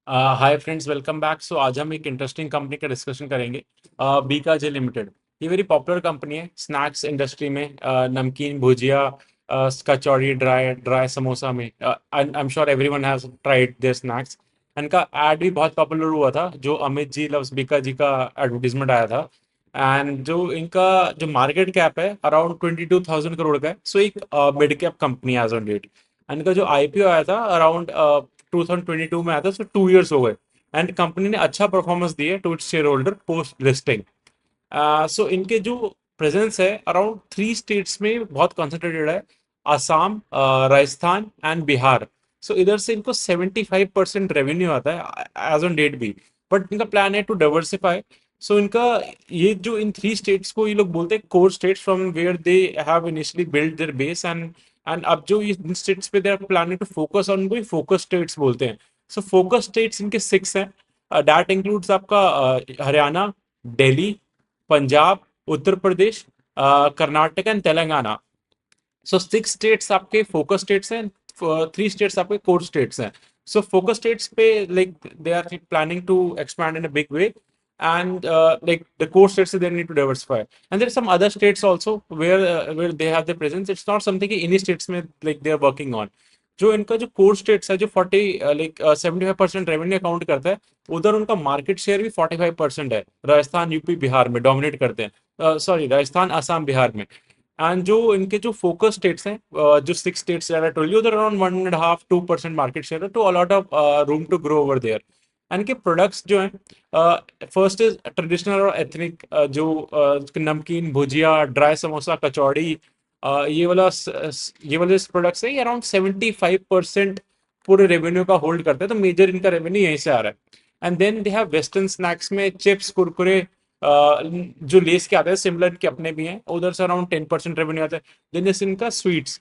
हाय friends, welcome back. So आज हम एक इंटरेस्टिंग कंपनी का डिस्कशन करेंगे। बीकाजे लिमिटेड। ये वेरी पॉपुलर कंपनी है स्नैक्स इंडस्ट्री में। नमकीन, भुजिया, कचौड़ी, ड्राई ड्राई समोसा में। I am sure everyone has tried their snacks. इनका एड भी बहुत पॉपुलर हुआ था, जो अमित जी लव्स बीका जी का एडवर्टीजमेंट आया था। एंड जो इनका जो मार्केट कैप है अराउंड 22,000 करोड़ का है। सो एक mid cap company as on date. इनका जो आईपीओ आया था अराउंड 2022 में आया था, सो 2 इयर्स हो गए। एंड कंपनी ने अच्छा परफॉर्मेंस दी है to its shareholder post listing. So इनके जो प्रेजेंस है अराउंड 3 स्टेट्स में बहुत कंसंट्रेटेड है। असम, राजस्थान एंड बिहार। सो इधर से इनको 75% रेवेन्यू आता है एज ऑन डेट भी। बट इनका प्लान है टू डाइवर्सिफाई। सो इनका ये जो इन 3 स्टेट्स को ये लोग बोलते हैं core states, from where they have initially build their base. And अब जो इन स्टेट्स पे they are planning to focus on, कोई फोकस स्टेट्स बोलते हैं। सो फोकस स्टेट्स इनके 6 हैं। दैट इंक्लूड्स आपका Haryana, Delhi, Punjab, Uttar Pradesh, Karnataka and Telangana. So 6 states आपके फोकस स्टेट्स हैं, 3 स्टेट्स आपके कोर स्टेट्स हैं। सो फोकस स्टेट्स पे like they are planning to expand in a big way. And like the core states, they need to diversify. And there are some other states also where they have their presence. It's not something कि इन्हीं states में like they are working on. जो इनका जो core states है, जो 75% revenue account करता है, उधर उनका मार्केट शेयर भी 45% है। राजस्थान, यूपी, बिहार में डोमिनेट करते हैं। सॉरी, राजस्थान, असम, बिहार में। एंड जो इनके जो फोकस स्टेट्स हैं, जो 6 स्टेट्स टोल्ड यू, उधर अराउंड 1.5-2% मार्केट शेयर है, to a lot of room to grow over there. And इनके प्रोडक्ट्स जो हैं, फर्स्ट इज ट्रेडिशनल और एथनिक, जो नमकीन, भुजिया, ड्राई समोसा, कचौड़ी, ये वाले प्रोडक्ट्स है, ये अराउंड 75% पूरे रेवेन्यू का होल्ड करते हैं। तो मेजर इनका रेवेन्यू यहीं से आ रहा है। And then they have western snacks में चिप्स, कुरकुरे, जो लेस के आते हैं, सिमिलर के अपने भी हैं, उधर से अराउंड 10% रेवेन्यू आता है। देन इस इनका स्वीट्स,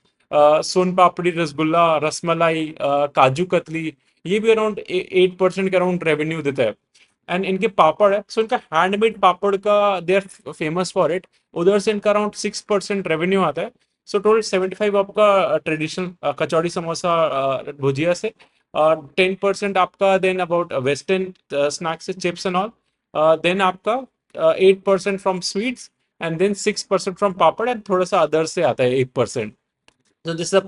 सोन पापड़ी, रसगुल्ला, रसमलाई, काजू कतली, ये भी अराउंड 8% के अराउंड रेवेन्यू देता है। एंड इनके पापड़ है, सो इनका हैंडमेड पापड़ का they are famous for it. उधर से इनका अराउंड 6% रेवेन्यू आता है। सो टोटल 75 आपका ट्रेडिशनल कचौड़ी, समोसा, भुजिया से। 10% आपका देन अबाउट वेस्टर्न स्नैक्स से चिप्स एंड ऑल। देन आपका 8% from sweets. And then 6% from papad, and थोड़ा सा अदर से आता है 8%। So this is a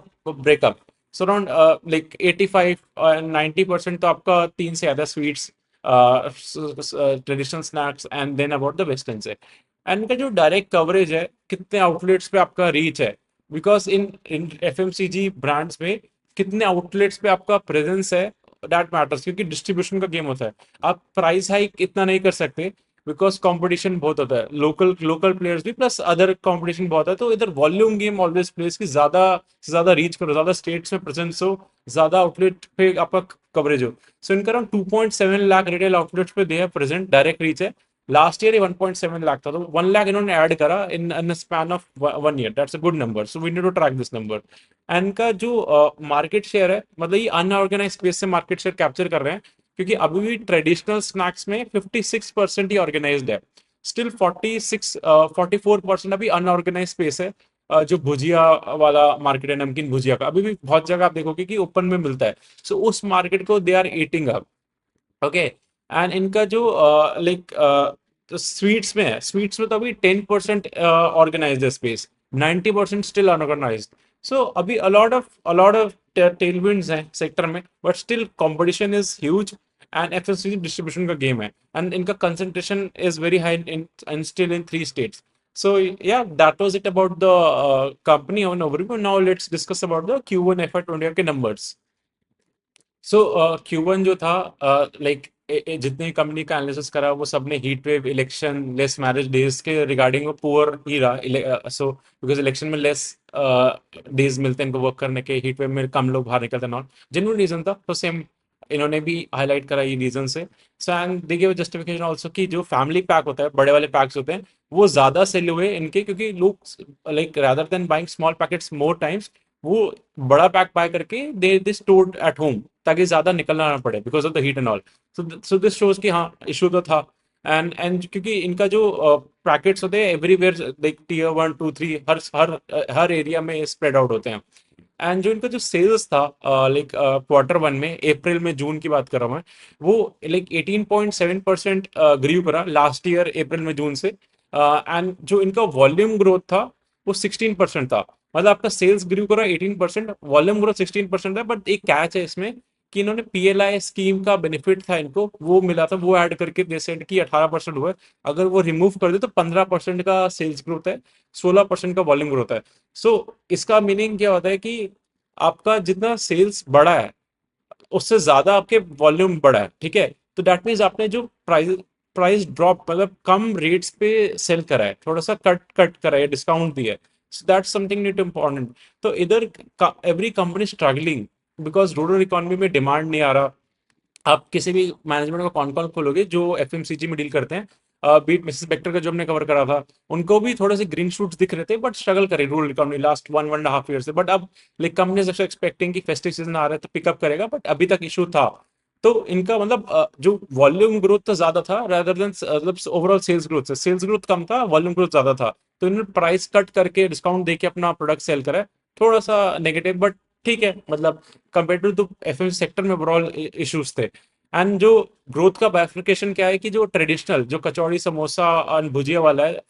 breakup. So around like 85 and 90% तो आपका तीन से ज़्यादा sweets, traditional snacks, and then about the western से। एंड इनका जो डायरेक्ट कवरेज है, कितने आउटलेट्स पे आपका रीच है, because in in FMCG brands में कितने आउटलेट्स पे आपका प्रेजेंस है, दैट मैटर्स, क्योंकि डिस्ट्रीब्यूशन का गेम होता है। आप प्राइस हाइक इतना नहीं कर सकते, बिकॉज कंपटीशन बहुत होता है, लोकल लोकल प्लेयर्स भी प्लस अदर कंपटीशन बहुत है। तो इधर वॉल्यूम गेम ऑलवेज प्लेस की, ज्यादा से ज्यादा रीच करो, ज्यादा स्टेट्स में प्रेजेंस हो, ज्यादा आउटलेट पे आपका कवरेज हो। सो इनका अराउंड 2.7 लाख रिटेल आउटलेट्स पे दे प्रेजेंट, डायरेक्ट रीच है। लास्ट ईयर 1.7 लाख था, तो 1 लाख इन्होंने ऐड करा in span of 1 year. That's a good number, so we need to track this number. And इनका जो मार्केट शेयर है, मतलब ये अनऑर्गेनाइज स्पेस से मार्केट शेयर कैप्चर कर रहे हैं, क्योंकि अभी भी ट्रेडिशनल स्नैक्स में 56% ही ऑर्गेनाइज्ड है। स्टिल 44% अभी अनऑर्गेनाइज स्पेस है। जो भुजिया वाला मार्केट है, नमकीन भुजिया का, अभी भी बहुत जगह आप देखोगे कि ओपन में मिलता है। सो उस मार्केट को they are eating up. Okay. And इनका जो लाइक स्वीट्स में है, स्वीट्स में तो अभी 10% ऑर्गेनाइज्ड है स्पेस, 90% स्टिल अनऑर्गेनाइज्ड। सो अभी अलॉट ऑफ टेलविंड्स हैं सेक्टर में, but still competition is huge. And FMCG distribution का गेम है, एंड इनका concentration is very high in still in 3 states. So yeah, that was it about the company on overview. Now let's discuss about the Q1 FY20 के numbers. सो Q1 जो था, like जितने company का analysis करा, वो सबने heat wave, election, less marriage days के regarding वो पुअर ही रहा। सो बिकॉज इलेक्शन में लेस डेज मिलते हैं इनको वर्क करने के, हीट वेव में कम लोग बाहर निकलते हैं, नॉट जेन्युइन रीजन था, तो सेम इन्होंने भी हाईलाइट करा ये रीजन से। So and they give justification also कि जो फैमिली पैक होता है, बड़े वाले पैक्स होते हैं, वो ज्यादा सेल हुए इनके, क्योंकि लोग like rather than buying small packets more times, वो बड़ा पैक बाय करके दे स्टोर्ड एट होम, ताकि ज्यादा निकलना ना पड़े because of the heat and all. So this shows कि हाँ, इशू तो था। एंड क्योंकि इनका जो पैकेट्स होते हैं एवरीवेयर, लाइक टियर 1, 2, 3, हर एरिया में स्प्रेड आउट होते हैं। एंड जो इनका जो सेल्स था लाइक क्वार्टर वन में, अप्रैल में जून की बात कर रहा हूँ मैं, वो लाइक 18.7% ग्रीव करा लास्ट ईयर अप्रैल में जून से। एंड जो इनका वॉल्यूम ग्रोथ था वो 16% था। मतलब आपका सेल्स ग्रीव करा 18%, वॉल्यूम ग्रोथ 16% है। बट एक कैच है इसमें कि इन्होंने पीएलआई स्कीम का बेनिफिट था इनको, वो मिला था, वो ऐड करके दे की 18% हुआ है। अगर वो रिमूव कर दे तो 15% का सेल्स ग्रोथ है, 16% का वॉल्यूम ग्रोथ है। सो इसका मीनिंग क्या होता है कि आपका जितना सेल्स बढ़ा है उससे ज्यादा आपके वॉल्यूम बढ़ा है, ठीक है। तो दैट मीन्स आपने जो प्राइस प्राइस ड्रॉप मतलब कम रेट्स पे सेल करा है, थोड़ा सा कट कट करा है, डिस्काउंट दिया है। So that's something neat important. तो इधर every company struggling because rural economy में डिमांड नहीं आ रहा। आप किसी भी मैनेजमेंट का कौन कौन खोलोगे जो एफएमसीजी में डील करते हैं, बीट मिसेस बेक्टर का जो हमने कवर करा था, उनको भी थोड़े से ग्रीन शूट्स दिख रहे थे, बट स्ट्रगल करे रूरल इकोनॉमी लास्ट 1.5 ईयर से। बट अब लाइक कंपनीज एक्सपेक्टिंग कि फेस्टिव सीजन आ रहा है तो पिकअप करेगा, बट अभी तक इशू था। तो इनका मतलब जो वॉल्यूम ग्रोथ तो ज्यादा था रादर देन मतलब ओवरऑल सेल्स ग्रोथ से, सेल्स ग्रोथ कम था, वॉल्यूम ग्रोथ ज्यादा था। तो इन्होंने प्राइस कट करके डिस्काउंट देके अपना प्रोडक्ट सेल करा है, थोड़ा सा नेगेटिव, बट ठीक है। मतलब कंपेयर टू एफएम सेक्टर में ओवरऑल इश्यूज थे। एंड जो ग्रोथ का बाइफर्केशन क्या है कि जो ट्रेडिशनल जो कचौड़ी समोसा और भुजिया वाला है,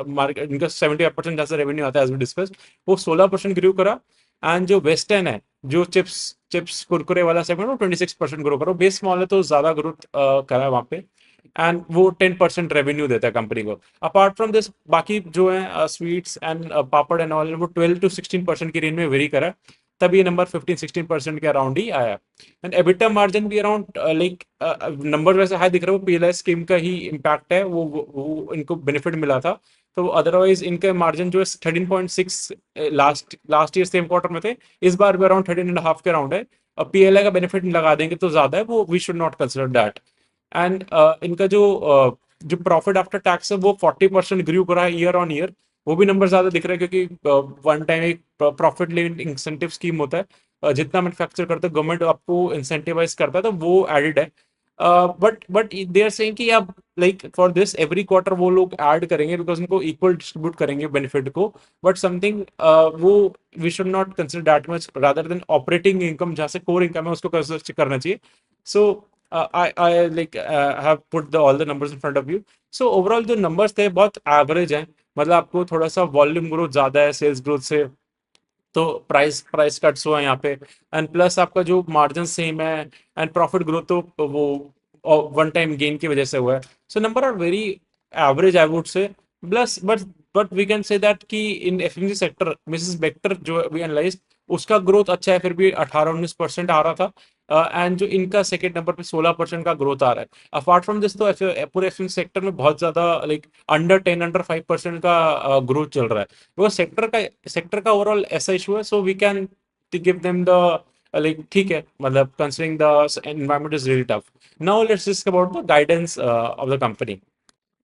मार्केट इनका 75% जैसा रेवेन्यू आता है एज वी डिस्कस, वो 16% ग्रो करा। एंड जो वेस्टर्न है, जो चिप्स चिप्स कुरकुरे वाला सेगमेंट, वो 26% ग्रो करा। बेस मॉल है तो ज्यादा ग्रोथ करा है वहाँ पे। एंड वो 10% रेवेन्यू देता है कंपनी को। अपार्ट फ्रॉम दिस बाकी जो है sweets and papad and all, वो 12 to 16% की रेंज में वेरी करा है। तभी ये नंबर 15-16% के अराउंड ही आया। एंड एबिटा मार्जिन भी अराउंड लाइक नंबर वैसे हाई दिख रहा है, वो पीएलआई स्कीम का ही इम्पैक्ट है, वो इनको बेनिफिट मिला था। तो अदरवाइज इनके मार्जिन जो है 13.6 last last year same quarter में थे, इस बार भी अराउंड 13.5 के अराउंड है। अब पीएलआई का बेनिफिट लगा देंगे तो ज्यादा है, वो we should not consider that. And इनका जो प्रॉफिट आफ्टर टैक्स है वो 40% ग्रू करा है ईयर ऑन ईयर। वो भी नंबर ज्यादा दिख रहा है क्योंकि वन टाइम एक प्रॉफिट लिंक्ड इंसेंटिव स्कीम होता है। जितना मैन्युफैक्चर करते हैं गवर्नमेंट आपको इंसेंटिवाइज करता है, तो वो एडेड है। बट दे आर सेइंग कि अब like for this every quarter वो लोग ऐड करेंगे बिकॉज उनको इक्वल डिस्ट्रीब्यूट करेंगे बेनिफिट को। बट समथिंग वो we should not consider that much rather than operating income, जहाँ से कोर इनकम है उसको कंसिडर करना चाहिए। सो I like have put all the numbers in front of you. So overall जो numbers थे बहुत एवरेज हैं। मतलब आपको थोड़ा सा वॉल्यूम ग्रोथ ज्यादा है सेल्स ग्रोथ से, तो प्राइस प्राइस कट्स हुआ है यहाँ पे। एंड प्लस आपका जो मार्जिन सेम है, एंड प्रॉफिट ग्रोथ तो वो वन टाइम गेन की वजह से हुआ है। So number are very average I would say. Plus but we can say that कि इन एफएमसी सेक्टर मिसेस बेक्टर जो वी एनालाइज, उसका ग्रोथ अच्छा है, फिर भी 18-19% आ रहा था। एंड जो इनका सेकेंड नंबर पे 16% का ग्रोथ आ रहा है। अपार्ट फ्रॉम दिस तो पूरे एफएमसी सेक्टर में बहुत ज्यादा लाइक अंडर 5% का ग्रोथ चल रहा है। वो सेक्टर का ओवरऑल ऐसा इशू है। So we can give them the like ठीक है, मतलब considering the environment is really tough. Now let's discuss about the guidance of the company.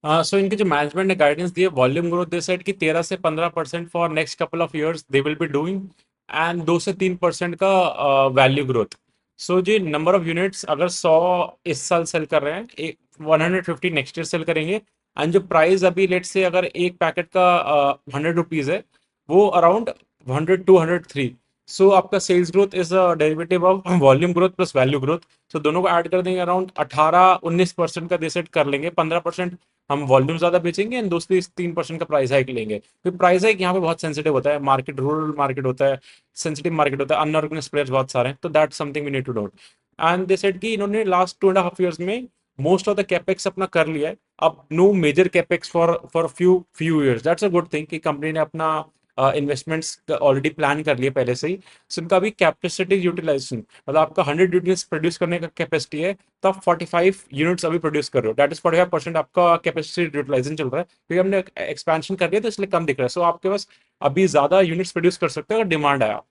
So इनके जो मैनेजमेंट ने गाइडेंस दिए, वॉल्यूम ग्रोथ दे सेट कि 13 से 15% for next couple of years they will be doing. And 2 से 3% का value growth. So जी number of units अगर 100 इस साल सेल कर रहे हैं, 150 नेक्स्ट ईयर सेल करेंगे। एंड जो प्राइस अभी लेट से अगर एक पैकेट का 100 रुपीज है, वो अराउंड 100-103। सो आपका sales growth is a derivative of volume growth plus value growth. तो दोनों को ऐड कर देंगे अराउंड 18-19% का दे सेट कर लेंगे। 15% हम वॉल्यूम ज्यादा बेचेंगे एंड दूसरी 3% का प्राइस हाइक लेंगे। फिर प्राइस हाइक यहाँ पे बहुत सेंसिटिव होता है, मार्केट रूरल मार्केट होता है, सेंसिटिव मार्केट होता है, अनऑर्गेनाइज्ड प्लेयर्स बहुत सारे हैं, तो that something we need to note. And they said कि इन्होंने लास्ट 2.5 ईयर्स में मोस्ट ऑफ द कैपेक्स अपना कर लिया है। अब no major capex for few years, that's a good thing कि कंपनी ने अपना इन्वेस्टमेंट्स ऑलरेडी प्लान कर लिए पहले से ही। सो इनका भी कैपेसिटी यूटिलाइजेशन, मतलब आपका 100 यूनिट्स प्रोड्यूस करने का कैपेसिटी है, तो आप 45 यूनिट्स अभी प्रोड्यूस कर रहे हो, दैट इज 45% आपका कैपेसिटी यूटिलाइजेशन चल रहा है, क्योंकि हमने एक्सपेंशन कर लिया तो इसलिए कम दिख रहा है। सो आपके पास अभी ज्यादा यूनिट्स प्रोड्यूस कर सकते हो अगर डिमांड आया।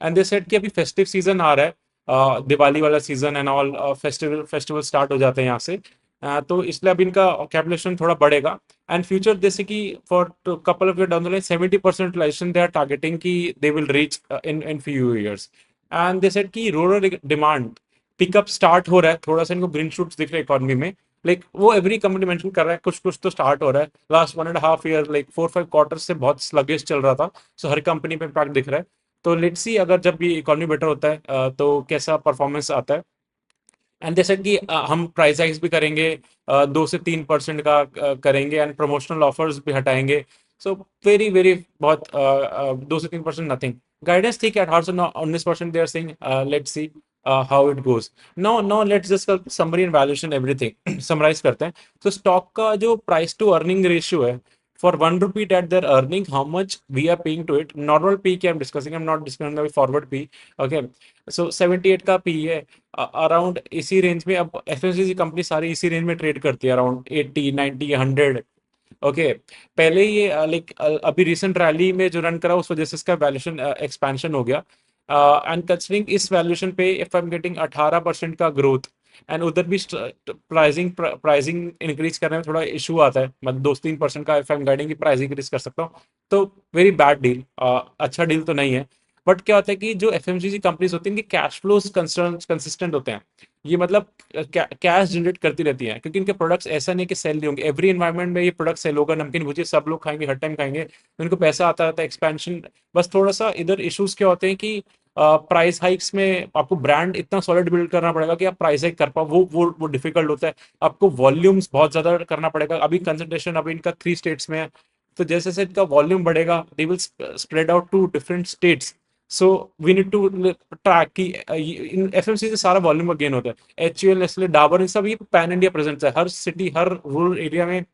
एंड दे सेड कि अभी फेस्टिव सीजन आ रहा है, दिवाली वाला season and all, festival festival start हो जाते हैं यहाँ से। तो इसलिए अभी इनका कैपिटलेशन थोड़ा बढ़ेगा। एंड फ्यूचर जैसे कि for couple of year down the line 70% utilisation they are targeting कि they will reach in few years. And they said कि रूरल डिमांड पिकअप स्टार्ट हो रहा है, थोड़ा सा इनको ग्रीन शूट्स दिख रहे हैं इकोनॉमी में। लाइक वो एवरी कंपनी मेंशन कर रहा है कुछ कुछ तो स्टार्ट हो रहा है। लास्ट 1.5 ईयर लाइक 4-5 क्वार्टर से बहुत स्लगिश चल रहा था। सो हर कंपनी पे इम्पैक्ट दिख रहा है। तो लेट्स सी अगर जब भी इकोनॉमी बेटर होता है तो कैसा परफॉर्मेंस आता है। एंड जैसे कि हम प्राइस हाइक्स भी करेंगे, 2 से 3% का करेंगे, एंड प्रमोशनल ऑफर्स भी हटाएंगे। सो वेरी वेरी बहुत 2 से 3% नथिंग। गाइडेंस ठीक है, 18 से 19% they are saying. Let's see how it goes. Now let's just summary and valuation everything summarise करते हैं। तो स्टॉक का जो प्राइस टू अर्निंग रेशियो है, for 1 rupee that they're earning, how much we are paying to it? Normal P ki I'm discussing, I'm not discussing the forward P. Okay, so 78 का P है, around इसी range में। अब FMCG company सारी इसी range में trade करती है, अराउंड 80 90 100। ओके, पहले ये लाइक अभी रिसेंट रैली में जो रन करा उस वजह से इसका वैल्यूएशन एक्सपेंशन हो गया। एंड कंसिडरिंग इस वैल्यूएशन पे इफ आई एम गेटिंग 18% का ग्रोथ, एंड उधर भी प्राइसिंग इंक्रीज करने में थोड़ा इशू आता है, मतलब 2 3% का इफ आई एम गाइडिंग की प्राइस इंक्रीज कर सकता हूँ, तो वेरी बैड डील, अच्छा डील तो नहीं है। बट क्या होता है कि जो एफएमसीजी कंपनीज होती हैं इनके कैश फ्लोज कंसिस्टेंट होते हैं। ये मतलब कैश जनरेट करती रहती है, क्योंकि इनके प्रोडक्ट्स ऐसा नहीं कि सेल नहीं होंगे, एवरी एनवायरनमेंट में ये प्रोडक्ट सेल होगा, नमकीन भुजिया सब लोग खाएंगे, हर टाइम खाएंगे, तो इनको पैसा आता रहता है, एक्सपेंशन। बस थोड़ा सा इधर इश्यूज क्या होते हैं कि प्राइस हाइक्स में आपको ब्रांड इतना सॉलिड बिल्ड करना पड़ेगा कि आप प्राइस हाइक कर पाओ, वो डिफिकल्ट होता है। आपको वॉल्यूम्स बहुत ज्यादा करना पड़ेगा। अभी कंसंट्रेशन अभी इनका 3 स्टेट्स में है, तो जैसे जैसे इनका वॉल्यूम बढ़ेगा they will spread out to different states. So we need to track कि इन एफएमसी से सारा वॉल्यूम का गेन होता है। एचयूएल, नेस्ले, डाबर, इन सब ये पैन इंडिया प्रेजेंस है, हर सिटी हर रूरल एरिया में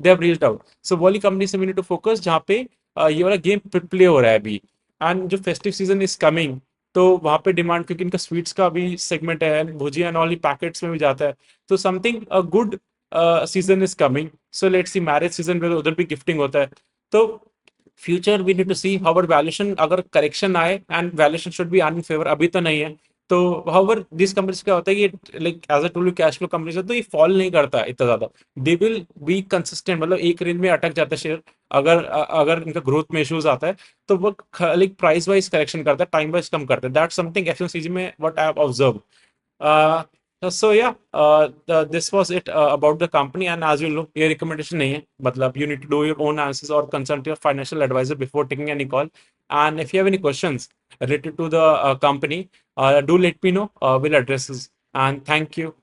दे हैव रीच्ड आउट। सो वो वाली कंपनी से वी नीड टू फोकस जहाँ पे ये वाला गेम प्ले हो रहा है अभी। एंड जो फेस्टिव सीजन इज कमिंग, तो वहाँ पे डिमांड, क्योंकि इनका स्वीट्स का भी सेगमेंट है, भुजिया एंड ऑल पैकेट्स में भी जाता है, तो something a good season is coming. So let's see, marriage season पे तो उधर भी गिफ्टिंग होता है। तो future we need to see how valuation, अगर करेक्शन आए and valuation should be earn in favour, अभी तो नहीं है। तो हाउएवर दिस कंपनीज क्या होता है, ये like as a told you cash flow companies है, तो ये फॉल नहीं करता इतना ज्यादा। दे विल बी कंसिस्टेंट, मतलब एक रेंज में अटक जाता है शेयर। अगर इनका ग्रोथ में इश्यूज आता है तो वो लाइक प्राइस वाइज करेक्शन करता है, टाइम वाइज कम करता है। दैट समथिंग एफएमसीजी में what I have observe. uh, so yeah, this was it about the company. And as you know, ये recommendation नहीं है, मतलब you need to do your own analysis or consult your financial advisor before taking any call. And if you have any questions related to the company, do let me know. We'll address this. And thank you.